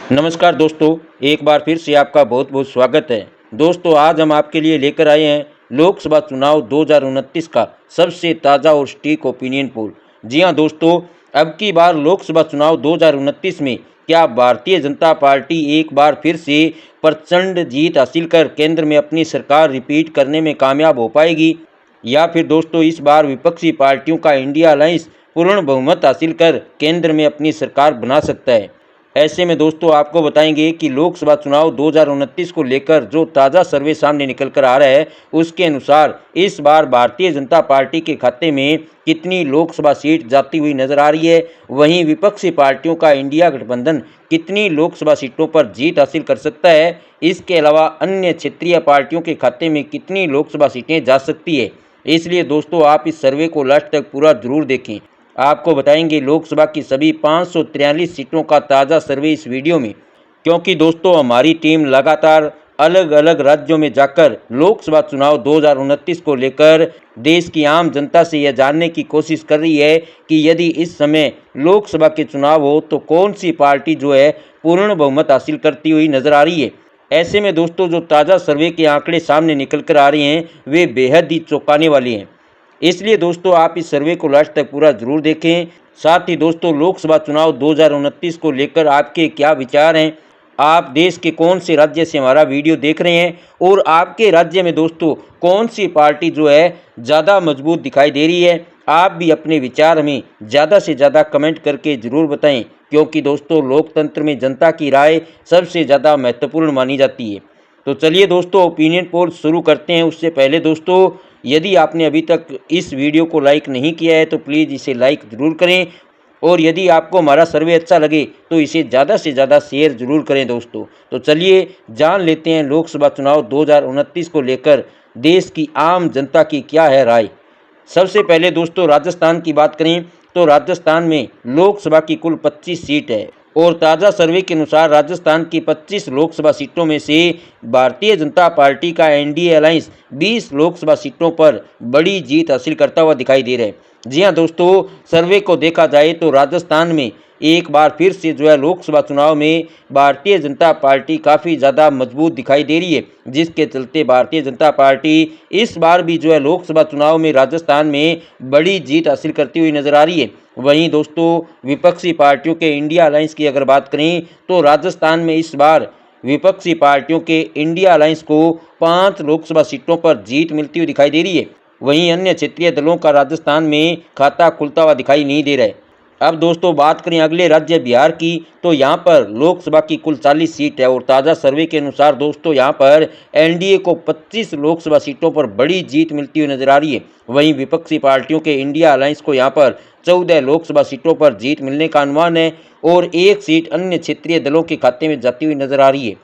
नमस्कार दोस्तों, एक बार फिर से आपका बहुत बहुत स्वागत है। दोस्तों, आज हम आपके लिए लेकर आए हैं लोकसभा चुनाव 2029 का सबसे ताज़ा और सटीक ओपिनियन पोल। जी हां दोस्तों, अब की बार लोकसभा चुनाव 2029 में क्या भारतीय जनता पार्टी एक बार फिर से प्रचंड जीत हासिल कर केंद्र में अपनी सरकार रिपीट करने में कामयाब हो पाएगी, या फिर दोस्तों इस बार विपक्षी पार्टियों का इंडिया अलायंस पूर्ण बहुमत हासिल कर केंद्र में अपनी सरकार बना सकता है। ऐसे में दोस्तों आपको बताएंगे कि लोकसभा चुनाव 2029 को लेकर जो ताज़ा सर्वे सामने निकल कर आ रहा है, उसके अनुसार इस बार भारतीय जनता पार्टी के खाते में कितनी लोकसभा सीट जाती हुई नजर आ रही है। वहीं विपक्षी पार्टियों का इंडिया गठबंधन कितनी लोकसभा सीटों पर जीत हासिल कर सकता है। इसके अलावा अन्य क्षेत्रीय पार्टियों के खाते में कितनी लोकसभा सीटें जा सकती है। इसलिए दोस्तों आप इस सर्वे को लास्ट तक पूरा जरूर देखें। आपको बताएंगे लोकसभा की सभी 543 सीटों का ताज़ा सर्वे इस वीडियो में, क्योंकि दोस्तों हमारी टीम लगातार अलग अलग राज्यों में जाकर लोकसभा चुनाव 2029 को लेकर देश की आम जनता से यह जानने की कोशिश कर रही है कि यदि इस समय लोकसभा के चुनाव हो तो कौन सी पार्टी जो है पूर्ण बहुमत हासिल करती हुई नजर आ रही है। ऐसे में दोस्तों जो ताज़ा सर्वे के आंकड़े सामने निकल कर आ रहे हैं वे बेहद ही चौंकाने वाले हैं। इसलिए दोस्तों आप इस सर्वे को लास्ट तक पूरा जरूर देखें। साथ ही दोस्तों लोकसभा चुनाव 2029 को लेकर आपके क्या विचार हैं, आप देश के कौन से राज्य से हमारा वीडियो देख रहे हैं और आपके राज्य में दोस्तों कौन सी पार्टी जो है ज़्यादा मजबूत दिखाई दे रही है। आप भी अपने विचार हमें ज़्यादा से ज़्यादा कमेंट करके ज़रूर बताएं, क्योंकि दोस्तों लोकतंत्र में जनता की राय सबसे ज़्यादा महत्वपूर्ण मानी जाती है। तो चलिए दोस्तों ओपिनियन पोल शुरू करते हैं। उससे पहले दोस्तों यदि आपने अभी तक इस वीडियो को लाइक नहीं किया है तो प्लीज़ इसे लाइक ज़रूर करें, और यदि आपको हमारा सर्वे अच्छा लगे तो इसे ज़्यादा से ज़्यादा शेयर ज़रूर करें दोस्तों। तो चलिए जान लेते हैं लोकसभा चुनाव 2029 को लेकर देश की आम जनता की क्या है राय। सबसे पहले दोस्तों राजस्थान की बात करें तो राजस्थान में लोकसभा की कुल 25 सीट है, और ताज़ा सर्वे के अनुसार राजस्थान की 25 लोकसभा सीटों में से भारतीय जनता पार्टी का एनडीए अलायंस 20 लोकसभा सीटों पर बड़ी जीत हासिल करता हुआ दिखाई दे रहा है। जी हां दोस्तों, सर्वे को देखा जाए तो राजस्थान में एक बार फिर से जो है लोकसभा चुनाव में भारतीय जनता पार्टी काफ़ी ज़्यादा मजबूत दिखाई दे रही है, जिसके चलते भारतीय जनता पार्टी इस बार भी जो है लोकसभा चुनाव में राजस्थान में बड़ी जीत हासिल करती हुई नजर आ रही है। वहीं दोस्तों विपक्षी पार्टियों के इंडिया अलायंस की अगर बात करें तो राजस्थान में इस बार विपक्षी पार्टियों के इंडिया अलायंस को 5 लोकसभा सीटों पर जीत मिलती हुई दिखाई दे रही है। वहीं अन्य क्षेत्रीय दलों का राजस्थान में खाता खुलता हुआ दिखाई नहीं दे रहा है। अब दोस्तों बात करें अगले राज्य बिहार की, तो यहाँ पर लोकसभा की कुल 40 सीट है, और ताज़ा सर्वे के अनुसार दोस्तों यहाँ पर एनडीए को 25 लोकसभा सीटों पर बड़ी जीत मिलती हुई नजर आ रही है। वहीं विपक्षी पार्टियों के इंडिया अलायंस को यहाँ पर 14 लोकसभा सीटों पर जीत मिलने का अनुमान है, और एक सीट अन्य क्षेत्रीय दलों के खाते में जाती हुई नजर आ रही है।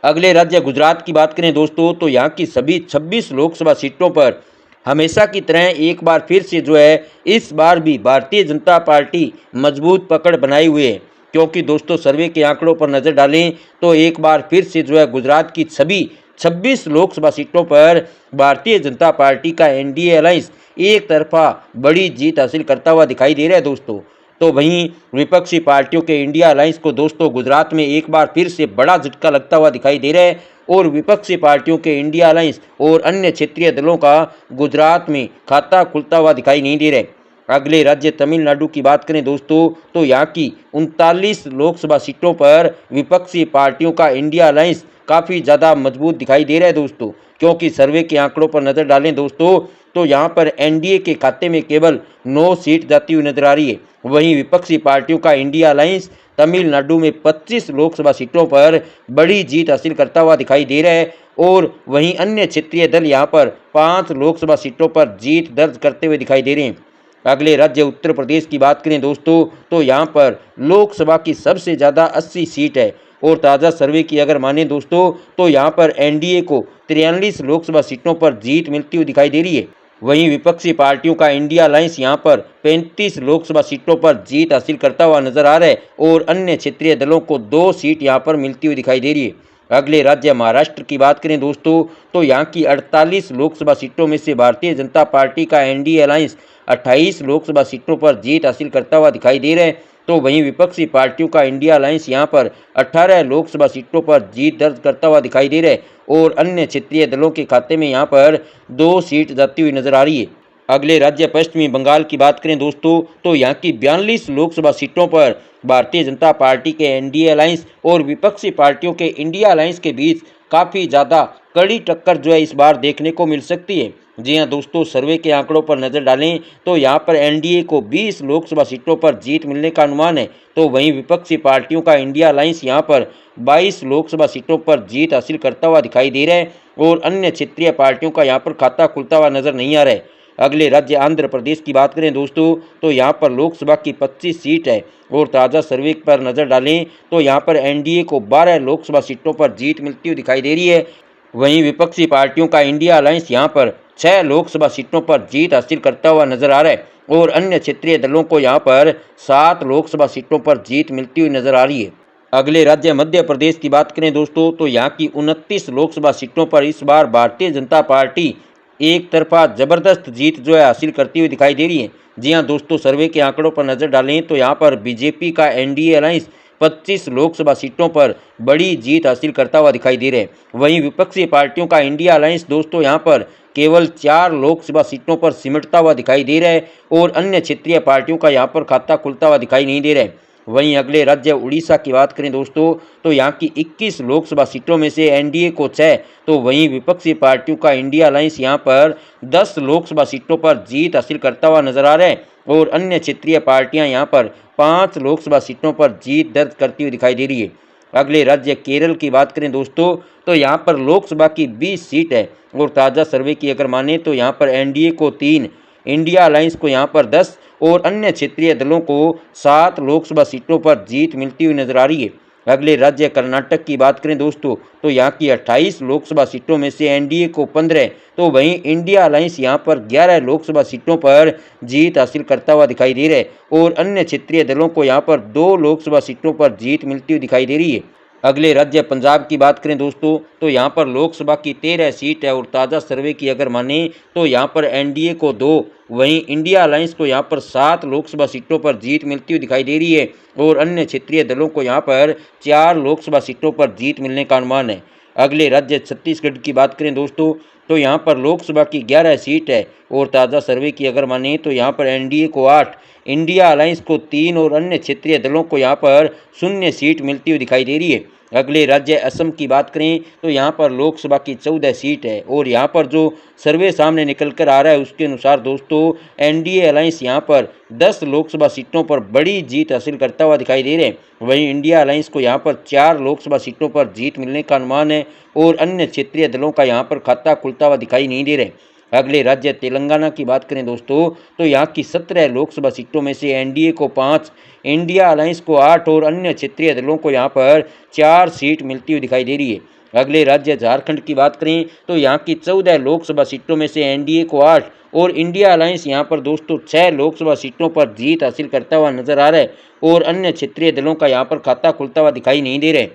अगले राज्य गुजरात की बात करें दोस्तों तो यहाँ की सभी 26 लोकसभा सीटों पर हमेशा की तरह एक बार फिर से जो है इस बार भी भारतीय जनता पार्टी मजबूत पकड़ बनाए हुए है, क्योंकि दोस्तों सर्वे के आंकड़ों पर नज़र डालें तो एक बार फिर से जो है गुजरात की सभी 26 लोकसभा सीटों पर भारतीय जनता पार्टी का एनडीए अलायंस एक तरफा बड़ी जीत हासिल करता हुआ दिखाई दे रहा है दोस्तों। तो वहीं विपक्षी पार्टियों के इंडिया अलायंस को दोस्तों गुजरात में एक बार फिर से बड़ा झटका लगता हुआ दिखाई दे रहा है, और विपक्षी पार्टियों के इंडिया अलायंस और अन्य क्षेत्रीय दलों का गुजरात में खाता खुलता हुआ दिखाई नहीं दे रहा है। अगले राज्य तमिलनाडु की बात करें दोस्तों तो यहाँ की 39 लोकसभा सीटों पर विपक्षी पार्टियों का इंडिया अलायंस काफ़ी ज़्यादा मजबूत दिखाई दे रहा है दोस्तों, क्योंकि सर्वे के आंकड़ों पर नज़र डालें दोस्तों तो यहाँ पर एनडीए के खाते में केवल 9 सीट जाती हुई नजर आ रही है। वहीं विपक्षी पार्टियों का इंडिया अलायंस तमिलनाडु में 25 लोकसभा सीटों पर बड़ी जीत हासिल करता हुआ दिखाई दे रहा है, और वहीं अन्य क्षेत्रीय दल यहाँ पर 5 लोकसभा सीटों पर जीत दर्ज करते हुए दिखाई दे रहे हैं। अगले राज्य उत्तर प्रदेश की बात करें दोस्तों तो यहाँ पर लोकसभा की सबसे ज़्यादा 80 सीट है, और ताज़ा सर्वे की अगर माने दोस्तों तो यहाँ पर एनडीए को 43 लोकसभा सीटों पर जीत मिलती हुई दिखाई दे रही है। वहीं विपक्षी पार्टियों का इंडिया अलायंस यहाँ पर 35 लोकसभा सीटों पर जीत हासिल करता हुआ नजर आ रहा है, और अन्य क्षेत्रीय दलों को 2 सीट यहाँ पर मिलती हुई दिखाई दे रही है। अगले राज्य महाराष्ट्र की बात करें दोस्तों तो यहाँ की 48 लोकसभा सीटों में से भारतीय जनता पार्टी का एनडीए अलायंस 28 लोकसभा सीटों पर जीत हासिल करता हुआ दिखाई दे रहा है, तो वहीं विपक्षी पार्टियों का इंडिया अलायंस यहां पर 18 लोकसभा सीटों पर जीत दर्ज करता हुआ दिखाई दे रहा है और अन्य क्षेत्रीय दलों के खाते में यहां पर 2 सीट जाती हुई नजर आ रही है। अगले राज्य पश्चिमी बंगाल की बात करें दोस्तों, तो यहाँ की 42 लोकसभा सीटों पर भारतीय जनता पार्टी के एनडीए अलायंस और विपक्षी पार्टियों के इंडिया अलायंस के बीच काफ़ी ज़्यादा कड़ी टक्कर जो है इस बार देखने को मिल सकती है। जी हाँ दोस्तों, सर्वे के आंकड़ों पर नज़र डालें तो यहाँ पर एनडीए को 20 लोकसभा सीटों पर जीत मिलने का अनुमान है, तो वहीं विपक्षी पार्टियों का इंडिया अलायंस यहाँ पर 22 लोकसभा सीटों पर जीत हासिल करता हुआ दिखाई दे रहा है और अन्य क्षेत्रीय पार्टियों का यहाँ पर खाता खुलता हुआ नजर नहीं आ रहा है। अगले राज्य आंध्र प्रदेश की बात करें दोस्तों, तो यहाँ पर लोकसभा की 25 सीट है और ताज़ा सर्वे पर नज़र डालें तो यहाँ पर एनडीए को 12 लोकसभा सीटों पर जीत मिलती हुई दिखाई दे रही है। वहीं विपक्षी पार्टियों का इंडिया अलायंस यहाँ पर 6 लोकसभा सीटों पर जीत हासिल करता हुआ नजर आ रहा है और अन्य क्षेत्रीय दलों को यहाँ पर 7 लोकसभा सीटों पर जीत मिलती हुई नजर आ रही है। अगले राज्य मध्य प्रदेश की बात करें दोस्तों, तो यहाँ की 29 लोकसभा सीटों पर इस बार भारतीय जनता पार्टी एक तरफा जबरदस्त जीत जो है हासिल करती हुई दिखाई दे रही है। जी हाँ दोस्तों, सर्वे के आंकड़ों पर नजर डालें तो यहाँ पर बीजेपी का एनडीए अलायंस 25 लोकसभा सीटों पर बड़ी जीत हासिल करता हुआ दिखाई दे रहे हैं। वहीं विपक्षी पार्टियों का इंडिया अलायंस दोस्तों यहाँ पर केवल 4 लोकसभा सीटों पर सिमटता हुआ दिखाई दे रहा है और अन्य क्षेत्रीय पार्टियों का यहाँ पर खाता खुलता हुआ दिखाई नहीं दे रहा है। वहीं अगले राज्य उड़ीसा की बात करें दोस्तों, तो यहाँ की 21 लोकसभा सीटों में से एनडीए को 6, तो वहीं विपक्षी पार्टियों का इंडिया अलायंस यहाँ पर 10 लोकसभा सीटों पर जीत हासिल करता हुआ नजर आ रहा है और अन्य क्षेत्रीय पार्टियां यहाँ पर 5 लोकसभा सीटों पर जीत दर्ज करती हुई दिखाई दे रही है। अगले राज्य केरल की बात करें दोस्तों, तो यहाँ पर लोकसभा की 20 सीट है और ताज़ा सर्वे की अगर माने तो यहाँ पर एनडीए को 3, इंडिया अलायंस को यहाँ पर 10 और अन्य क्षेत्रीय दलों को 7 लोकसभा सीटों पर जीत मिलती हुई नजर आ रही है। अगले राज्य कर्नाटक की बात करें दोस्तों, तो यहाँ की 28 लोकसभा सीटों में से एनडीए को 15, तो वहीं इंडिया अलायंस यहाँ पर 11 लोकसभा सीटों पर जीत हासिल करता हुआ दिखाई दे रहा है और अन्य क्षेत्रीय दलों को यहाँ पर 2 लोकसभा सीटों पर जीत मिलती हुई दिखाई दे रही है। अगले राज्य पंजाब की बात करें दोस्तों, तो यहाँ पर लोकसभा की 13 सीट है और ताज़ा सर्वे की अगर माने तो यहाँ पर एनडीए को 2, वहीं इंडिया अलायंस को यहाँ पर 7 लोकसभा सीटों पर जीत मिलती हुई दिखाई दे रही है और अन्य क्षेत्रीय दलों को यहाँ पर 4 लोकसभा सीटों पर जीत मिलने का अनुमान है। अगले राज्य छत्तीसगढ़ की बात करें दोस्तों, तो यहाँ पर लोकसभा की 11 सीट है और ताज़ा सर्वे की अगर माने तो यहाँ पर एनडीए को 8, इंडिया अलायंस को 3 और अन्य क्षेत्रीय दलों को यहाँ पर 0 सीट मिलती हुई दिखाई दे रही है। अगले राज्य असम की बात करें तो यहाँ पर लोकसभा की 14 सीट है और यहाँ पर जो सर्वे सामने निकल कर आ रहा है उसके अनुसार दोस्तों एनडीए अलायंस यहाँ पर 10 लोकसभा सीटों पर बड़ी जीत हासिल करता हुआ दिखाई दे रहे हैं। वहीं इंडिया अलायंस को यहाँ पर 4 लोकसभा सीटों पर जीत मिलने का अनुमान है और अन्य क्षेत्रीय दलों का यहाँ पर खाता खुलता हुआ दिखाई नहीं दे रहे। अगले राज्य तेलंगाना की बात करें दोस्तों, तो यहाँ की 17 लोकसभा सीटों में से एनडीए को 5, इंडिया अलायंस को 8 और अन्य क्षेत्रीय दलों को यहाँ पर 4 सीट मिलती हुई दिखाई दे रही है। अगले राज्य झारखंड की बात करें तो यहाँ की 14 लोकसभा सीटों में से एनडीए को 8 और इंडिया अलायंस यहाँ पर दोस्तों 6 लोकसभा सीटों पर जीत हासिल करता हुआ नजर आ रहा है और अन्य क्षेत्रीय दलों का यहाँ पर खाता खुलता हुआ दिखाई नहीं दे रहे।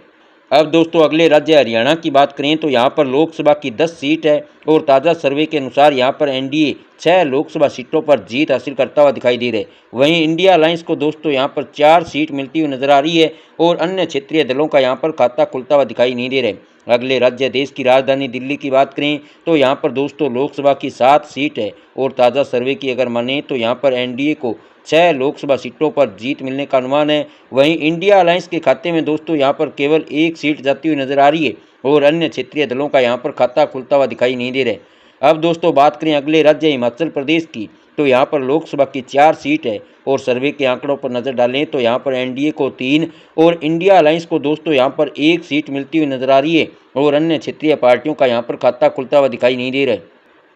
अब दोस्तों अगले राज्य हरियाणा की बात करें तो यहाँ पर लोकसभा की 10 सीट है और ताज़ा सर्वे के अनुसार यहाँ पर एनडीए 6 लोकसभा सीटों पर जीत हासिल करता हुआ दिखाई दे रहे। वहीं इंडिया अलायंस को दोस्तों यहाँ पर 4 सीट मिलती हुई नजर आ रही है और अन्य क्षेत्रीय दलों का यहाँ पर खाता खुलता हुआ दिखाई नहीं दे रहे। अगले राज्य देश की राजधानी दिल्ली की बात करें तो यहाँ पर दोस्तों लोकसभा की 7 सीट है और ताज़ा सर्वे की अगर माने तो यहाँ पर एनडीए को 6 लोकसभा सीटों पर जीत मिलने का अनुमान है। वहीं इंडिया अलायंस के खाते में दोस्तों यहाँ पर केवल 1 सीट जाती हुई नजर आ रही है और अन्य क्षेत्रीय दलों का यहाँ पर खाता खुलता हुआ दिखाई नहीं दे रहे। अब दोस्तों बात करें अगले राज्य हिमाचल प्रदेश की, तो यहाँ पर लोकसभा की 4 सीट है और सर्वे के आंकड़ों पर नजर डालें तो यहाँ पर एनडीए को 3 और इंडिया अलायंस को दोस्तों यहाँ पर 1 सीट मिलती हुई नजर आ रही है और अन्य क्षेत्रीय पार्टियों का यहाँ पर खाता खुलता हुआ दिखाई नहीं दे रहा है।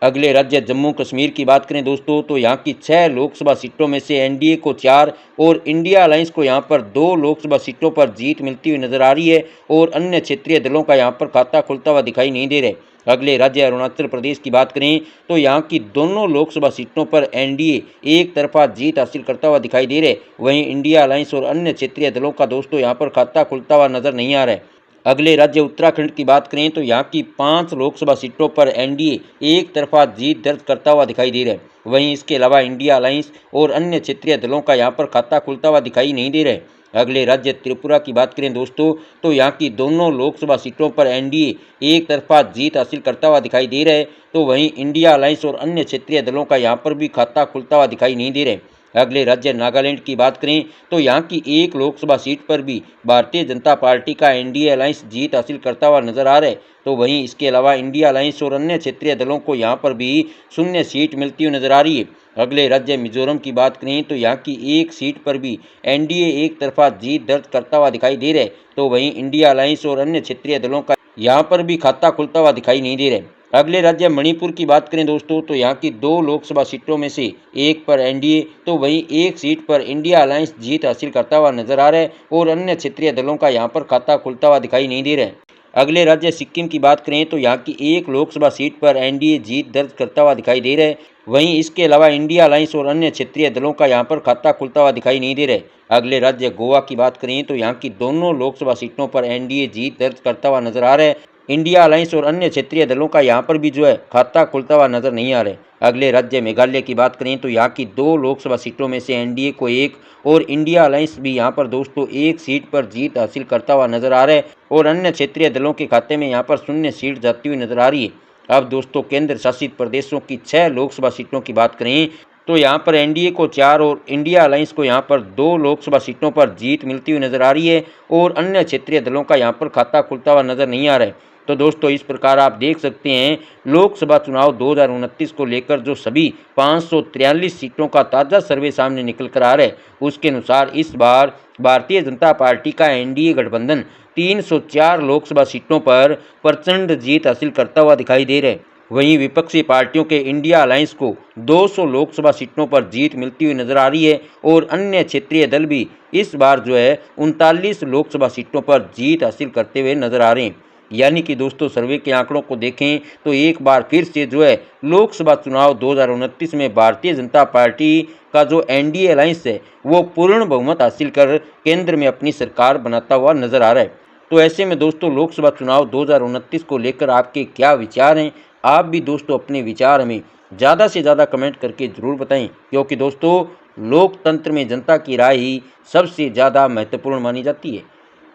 अगले राज्य जम्मू कश्मीर की बात करें दोस्तों, तो यहाँ की 6 लोकसभा सीटों में से एनडीए को 4 और इंडिया अलायंस को यहाँ पर 2 लोकसभा सीटों पर जीत मिलती हुई नजर आ रही है और अन्य क्षेत्रीय दलों का यहाँ पर खाता खुलता हुआ दिखाई नहीं दे रहे। अगले राज्य अरुणाचल प्रदेश की बात करें तो यहाँ की दोनों लोकसभा सीटों पर एनडीए एक तरफा जीत हासिल करता हुआ दिखाई दे रहे। वहीं इंडिया अलायंस और अन्य क्षेत्रीय दलों का दोस्तों यहाँ पर खाता खुलता हुआ नजर नहीं आ रहा है। अगले राज्य उत्तराखंड की बात करें तो यहाँ की 5 लोकसभा सीटों पर एनडीए एक तरफा जीत दर्ज करता हुआ दिखाई दे रहा है। वहीं इसके अलावा इंडिया अलायंस और अन्य क्षेत्रीय दलों का यहाँ पर खाता खुलता हुआ दिखाई नहीं दे रहा है। अगले राज्य त्रिपुरा की बात करें दोस्तों तो यहाँ की दोनों लोकसभा सीटों पर एनडीए एक तरफा जीत हासिल करता हुआ दिखाई दे रहा है, तो वहीं इंडिया अलायंस और अन्य क्षेत्रीय दलों का यहाँ पर भी खाता खुलता हुआ दिखाई नहीं दे रहा है। अगले राज्य नागालैंड की बात करें तो यहाँ की एक लोकसभा सीट पर भी भारतीय जनता पार्टी का एनडीए अलायंस जीत हासिल करता हुआ नजर आ रहा है, तो वहीं इसके अलावा इंडिया अलायंस और अन्य क्षेत्रीय दलों को यहाँ पर भी 0 सीट मिलती हुई नजर आ रही है। अगले राज्य मिजोरम की बात करें तो यहाँ की एक सीट पर भी एनडीए एक तरफा जीत दर्ज करता हुआ दिखाई दे रहा है, तो वहीं इंडिया अलायंस और अन्य क्षेत्रीय दलों का यहाँ पर भी खाता खुलता हुआ दिखाई नहीं दे रहा है। अगले राज्य मणिपुर की बात करें दोस्तों तो यहाँ की 2 लोकसभा सीटों में से एक पर एनडीए तो वहीं एक सीट पर इंडिया अलायंस जीत हासिल करता हुआ नजर आ रहा है और अन्य क्षेत्रीय दलों का यहाँ पर खाता खुलता हुआ दिखाई नहीं दे रहा है। अगले राज्य सिक्किम की बात करें तो यहाँ की एक लोकसभा सीट पर एनडीए जीत दर्ज करता हुआ दिखाई दे रहा है। वहीं इसके अलावा इंडिया अलायंस और अन्य क्षेत्रीय दलों का यहाँ पर खाता खुलता हुआ दिखाई नहीं दे रहा है। अगले राज्य गोवा की बात करें तो यहाँ की दोनों लोकसभा सीटों पर एनडीए जीत दर्ज करता हुआ नजर आ रहा है। इंडिया अलायंस और अन्य क्षेत्रीय दलों का यहाँ पर भी जो है खाता खुलता हुआ नजर नहीं आ रहा है। अगले राज्य मेघालय की बात करें तो यहाँ की 2 लोकसभा सीटों में से एनडीए को एक और इंडिया अलायंस भी यहाँ पर दोस्तों एक सीट पर जीत हासिल करता हुआ नजर आ रहा है और अन्य क्षेत्रीय दलों के खाते में यहाँ पर 0 सीट जाती हुई नजर आ रही है। अब दोस्तों केंद्र शासित प्रदेशों की 6 लोकसभा सीटों की बात करें तो यहाँ पर एनडीए को 4 और इंडिया अलायंस को यहाँ पर 2 लोकसभा सीटों पर जीत मिलती हुई नजर आ रही है और अन्य क्षेत्रीय दलों का यहाँ पर खाता खुलता हुआ नजर नहीं आ रहा है। तो दोस्तों इस प्रकार आप देख सकते हैं लोकसभा चुनाव 2029 को लेकर जो सभी 543 सीटों का ताज़ा सर्वे सामने निकल कर आ रहा है उसके अनुसार इस बार भारतीय जनता पार्टी का एनडीए गठबंधन 304 लोकसभा सीटों पर प्रचंड जीत हासिल करता हुआ दिखाई दे रहा है। वहीं विपक्षी पार्टियों के इंडिया अलायंस को 200 लोकसभा सीटों पर जीत मिलती हुई नजर आ रही है और अन्य क्षेत्रीय दल भी इस बार जो है 39 लोकसभा सीटों पर जीत हासिल करते हुए नजर आ रहे हैं। यानी कि दोस्तों सर्वे के आंकड़ों को देखें तो एक बार फिर से जो है लोकसभा चुनाव 2029 में भारतीय जनता पार्टी का जो एनडीए अलायंस है वो पूर्ण बहुमत हासिल कर केंद्र में अपनी सरकार बनाता हुआ नजर आ रहा है। तो ऐसे में दोस्तों लोकसभा चुनाव 2029 को लेकर आपके क्या विचार हैं? आप भी दोस्तों अपने विचार हमें ज़्यादा से ज़्यादा कमेंट करके ज़रूर बताएं, क्योंकि दोस्तों लोकतंत्र में जनता की राय ही सबसे ज़्यादा महत्वपूर्ण मानी जाती है।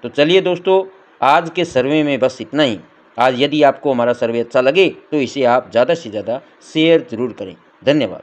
तो चलिए दोस्तों आज के सर्वे में बस इतना ही। आज यदि आपको हमारा सर्वे अच्छा लगे तो इसे आप ज़्यादा से ज़्यादा शेयर ज़रूर करें। धन्यवाद।